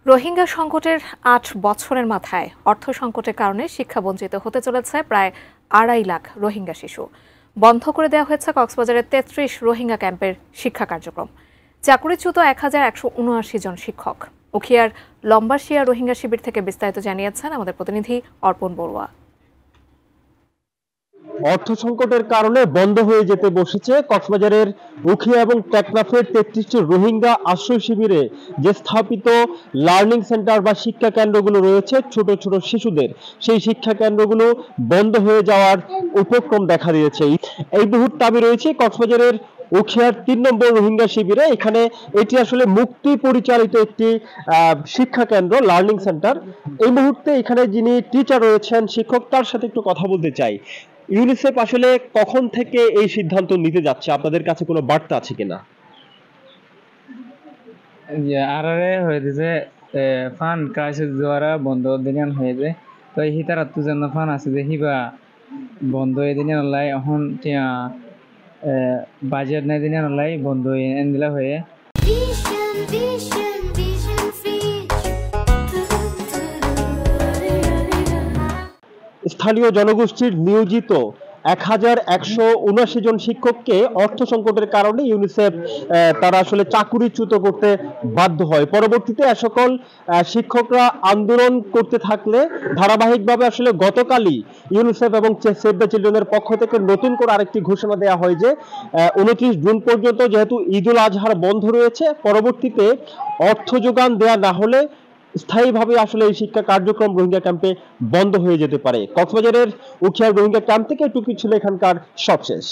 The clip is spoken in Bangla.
রোহিঙ্গা সংকটের ৮ বছরের মাথায় অর্থ সংকটের কারণে শিক্ষাবঞ্চিত হতে চলেছে প্রায় ২.৫ লাখ রোহিঙ্গা শিশু। বন্ধ করে দেওয়া হয়েছে কক্সবাজারের ৩৩ রোহিঙ্গা ক্যাম্পের শিক্ষা কার্যক্রম। চাকুরিচ্যুত ১,১৭৯ জন শিক্ষক। উখিয়ার লম্বাশিয়া রোহিঙ্গা শিবির থেকে বিস্তারিত জানিয়েছেন আমাদের প্রতিনিধি অর্পণ বড়ুয়া। অর্থ সংকটের কারণে বন্ধ হয়ে যেতে বসেছে কক্সবাজারের উখিয়া এবং টেকনাফের ৩৩টি রোহিঙ্গা আশ্রয় শিবিরে যে স্থাপিত লার্নিং সেন্টার বা শিক্ষা কেন্দ্রগুলো রয়েছে ছোট ছোট শিশুদের, সেই শিক্ষা কেন্দ্রগুলো বন্ধ হয়ে যাওয়ার উপক্রম দেখা দিয়েছে। এই মুহূর্তে আমি রয়েছে কক্সবাজারের উখিয়ার ৩ নম্বর রোহিঙ্গা শিবিরে। এখানে এটি আসলে মুক্তি পরিচালিত একটি শিক্ষা কেন্দ্র, লার্নিং সেন্টার। এই মুহূর্তে এখানে যিনি টিচার রয়েছেন, শিক্ষক, তার সাথে একটু কথা বলতে চাই। ইউনিসেফ আসলে কখন থেকে এই সিদ্ধান্ত নিতে যাচ্ছে, আপনাদের কাছে কোনো বার্তা আছে কিনা? আরারে হয়েছে ফান ক্রাইসিস দ্বারা বন্ধ দিন হয়েছে তো হিতার জন্য ফান আছে যে হিবা বন্ধ এদিন লাই এখন বাজেট নাই দিন লাই বন্ধ এনদিলা হয়ে স্থানীয় জনগোষ্ঠীর নিয়োজিত ১,১৭৯ জন শিক্ষককে অর্থ সংকটের কারণে ইউনিসেফ তারা আসলে চাকুরিচ্যুত করতে বাধ্য হয়। পরবর্তীতে সকল শিক্ষকরা আন্দোলন করতে থাকলে ধারাবাহিকভাবে আসলে গতকালই ইউনিসেফ এবং সেভ দ্য চিলড্রেনের পক্ষ থেকে নতুন করে আরেকটি ঘোষণা দেওয়া হয় যে ২৯ জুন পর্যন্ত যেহেতু ঈদুল আজহার বন্ধ রয়েছে, পরবর্তীতে অর্থ যোগান দেয়া না হলে স্থায়ীভাবে আসলে এই শিক্ষা কার্যক্রম রোহিঙ্গা ক্যাম্পে বন্ধ হয়ে যেতে পারে। কক্সবাজারের উখিয়ার রোহিঙ্গা ক্যাম্প থেকে টুকি ছিল এখানকার সবশেষ।